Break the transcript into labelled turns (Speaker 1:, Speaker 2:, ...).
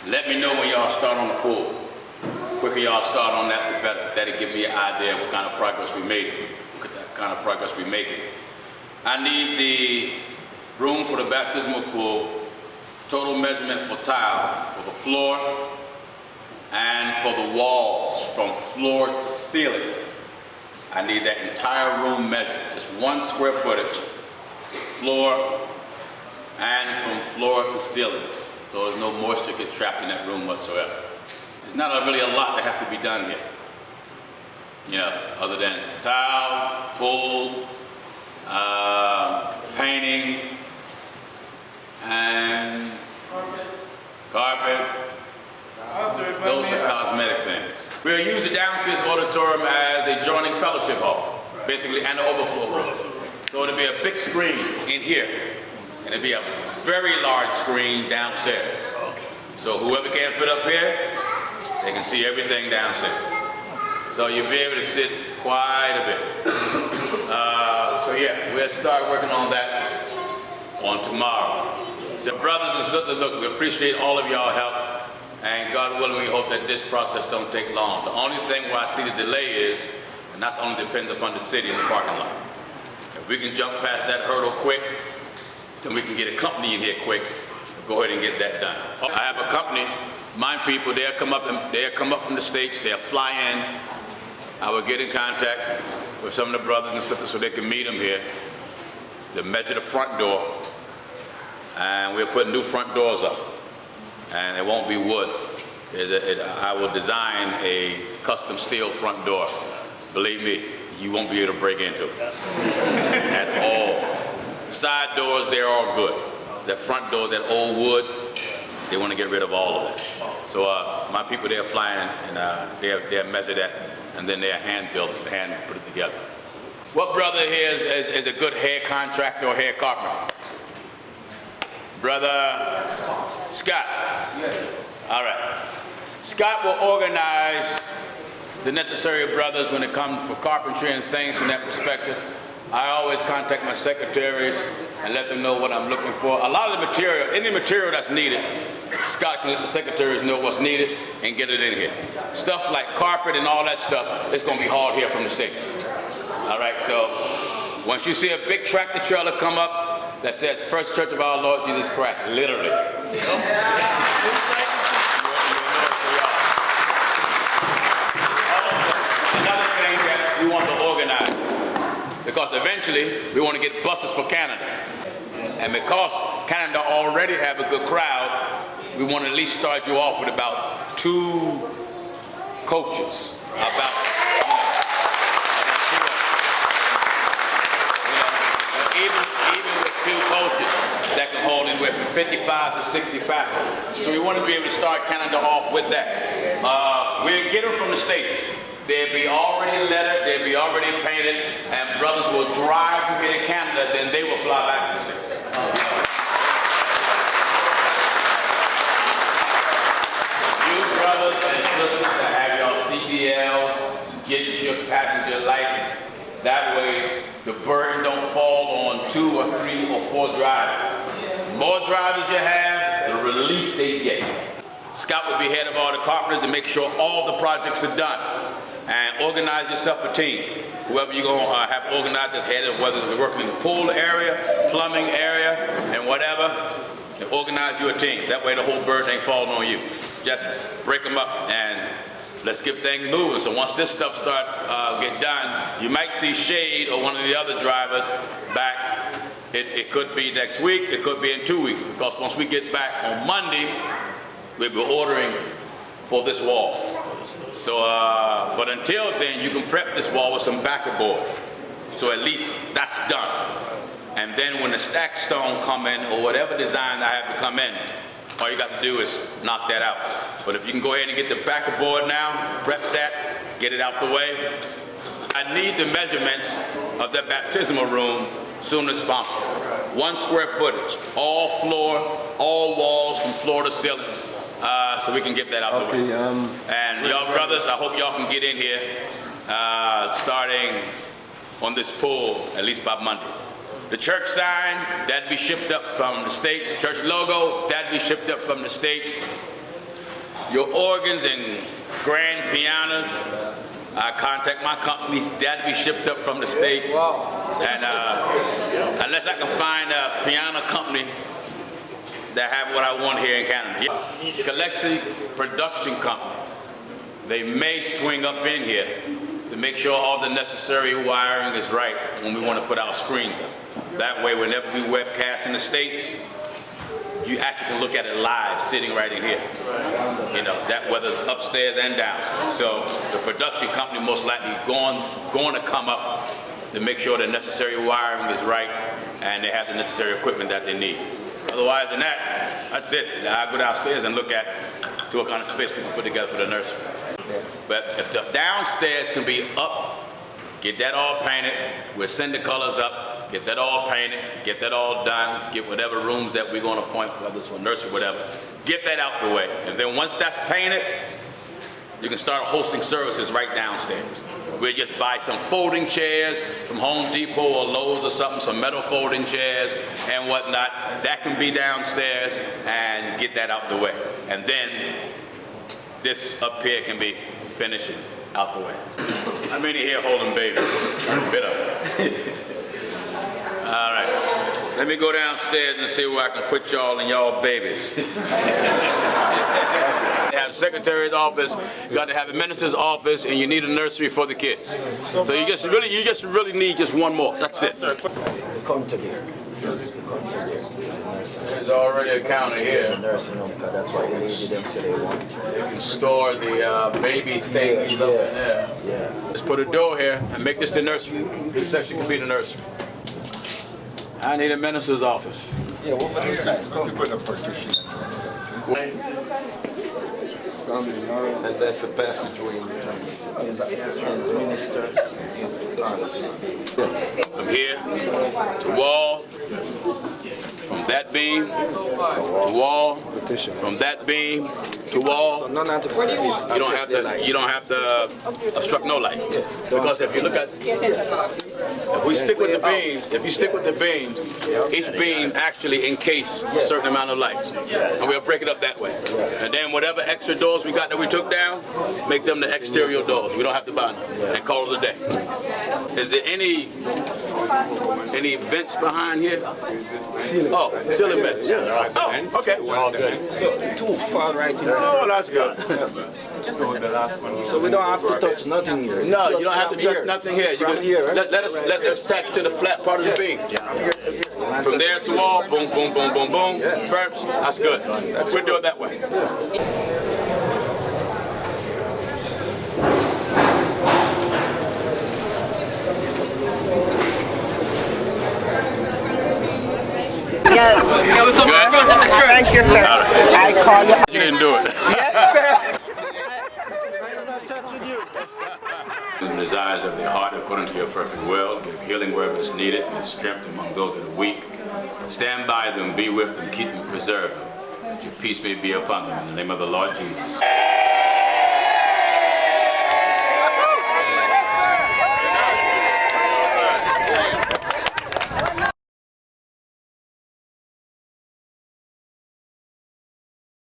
Speaker 1: Let me know when y'all start on the pool. The quicker y'all start on that, the better. That'll give me an idea of what kind of progress we made. I need the room for the baptismal pool, total measurement for tile, for the floor, and for the walls, from floor to ceiling. I need that entire room measured, just 1 square footage, floor, and from floor to ceiling. So there's no moisture get trapped in that room whatsoever. There's not really a lot that have to be done here. You know, other than tile, pool, painting, and carpet. Those are cosmetic things. We'll use the downstairs auditorium as a joining fellowship hall, basically, and an overflow room. So it'll be a big screen in here, and it'll be a very large screen downstairs. So whoever can't fit up here, they can see everything downstairs. So you'll be able to sit quite a bit. So yeah, we'll start working on that on tomorrow. So brothers and sisters, look, we appreciate all of y'all help, and God willing, we hope that this process don't take long. The only thing where I see the delay is, and that's only depends upon the city and the parking lot. If we can jump past that hurdle quick, then we can get a company in here quick. Go ahead and get that done. I have a company, my people, they'll come up from the States, they'll fly in. I will get in contact with some of the brothers and sisters so they can meet them here. They'll measure the front door, and we'll put new front doors up. And it won't be wood. I will design a custom steel front door. Believe me, you won't be able to break into it at all. Side doors, they're all good. The front door, that old wood, they want to get rid of all of it. So my people, they're flying, and they'll measure that, and then they'll hand build it, hand put it together. What brother here is a good hair contractor or hair carpenter? Brother Scott. Yes. All right. Scott will organize the necessary brothers when it comes for carpentry and things from that perspective. I always contact my secretaries and let them know what I'm looking for. A lot of the material, any material that's needed, Scott can let the secretaries know what's needed and get it in here. Stuff like carpet and all that stuff, it's going to be hauled here from the States. All right, so once you see a big tractor trailer come up that says First Church of Our Lord Jesus Christ, literally. Another thing that we want to organize, because eventually we want to get buses for Canada. And because Canada already have a good crowd, we want to at least start you off with about 2 coaches. Even with 2 coaches that can hold anywhere from 55 to 60 passengers. So we want to be able to start Canada off with that. We'll get them from the States. They'll be already lettered, they'll be already painted, and brothers will drive from here to Canada, then they will fly back to the States. You brothers and sisters that have your CDLs, get your passenger license. That way, the burden don't fall on 2 or 3 or 4 drivers. The more drivers you have, the relief they get. Scott will be head of all the carpenters and make sure all the projects are done. And organize yourself a team. Whoever you're going to have organized as head of, whether they're working in the pool area, plumbing area, and whatever, and organize your team. That way the whole burden ain't falling on you. Just break them up and let's get things moving. So once this stuff get done, you might see Shade or one of the other drivers back. It could be next week, it could be in 2 weeks, because once we get back on Monday, we'll be ordering for this wall. So, but until then, you can prep this wall with some backer board. So at least that's done. And then when the stack stone come in, or whatever design I have to come in, all you got to do is knock that out. But if you can go ahead and get the backer board now, prep that, get it out the way. I need the measurements of that baptismal room soon as possible. 1 square footage, all floor, all walls from floor to ceiling. So we can get that out the way. And y'all brothers, I hope y'all can get in here starting on this pool at least by Monday. The church sign, that'd be shipped up from the States. Church logo, that'd be shipped up from the States. your organs and grand pianos, I contact my companies. That'll be shipped up from the States. And unless I can find a piano company that have what I want here in Canada. It's Galaxy Production Company. They may swing up in here to make sure all the necessary wiring is right when we want to put our screens up. That way, whenever we webcast in the States, you actually can look at it live, sitting right in here. You know, that whether it's upstairs and downstairs. So the production company most likely going to come up to make sure the necessary wiring is right and they have the necessary equipment that they need. Otherwise than that, that's it. I go downstairs and look at what kind of space we can put together for the nursery. But if the downstairs can be up, get that all painted, we'll send the colors up, get that all painted, get that all done, get whatever rooms that we're going to appoint, whether it's for nursery or whatever, get that out the way. And then once that's painted, you can start hosting services right downstairs. We'll just buy some folding chairs from Home Depot or Lowe's or something, some metal folding chairs and whatnot. That can be downstairs and get that out the way. And then this up here can be finishing out the way. How many here holding babies? A bit of it. All right. Let me go downstairs and see where I can put y'all and y'all babies. They have a secretary's office, you got to have a minister's office, and you need a nursery for the kids. So you just really need just one more. That's it.
Speaker 2: Come to here.
Speaker 1: There's already a counter here.
Speaker 2: Nursing home, because that's what the lady them say they want.
Speaker 1: You can store the baby things up in there.
Speaker 2: Yeah.
Speaker 1: Just put a door here and make this the nursery. This section can be the nursery. I need a minister's office.
Speaker 2: Yeah, what about this side?
Speaker 3: You put a partition. And that's a passageway in between.
Speaker 2: Is minister
Speaker 1: From here to wall, from that beam to wall, from that beam to wall.
Speaker 2: none of the facilities.
Speaker 1: You don't have to obstruct no light. Because if you look at, if we stick with the beams, each beam actually encase a certain amount of lights. And we'll break it up that way. And then whatever extra doors we got that we took down, make them the exterior doors. We don't have to buy them and call it a day. Is there any vents behind here? Oh, ceiling vents. Oh, okay. All good.
Speaker 2: Two fall right in.
Speaker 1: Oh, that's good.
Speaker 2: So we don't have to touch nothing here.
Speaker 1: No, you don't have to touch nothing here. You can, let us attach to the flat part of the beam. From there to wall, boom, boom, boom, boom, boom. First, that's good. We'll do it that way.
Speaker 4: Thank you, sir. I call you.
Speaker 1: You didn't do it.
Speaker 4: Yes, sir.
Speaker 1: The desires of the heart according to your perfect will. Give healing wherever it's needed. Give strength among those that are weak. Stand by them, be with them, keep them, preserve them. That your peace may be upon them. In the name of the Lord Jesus.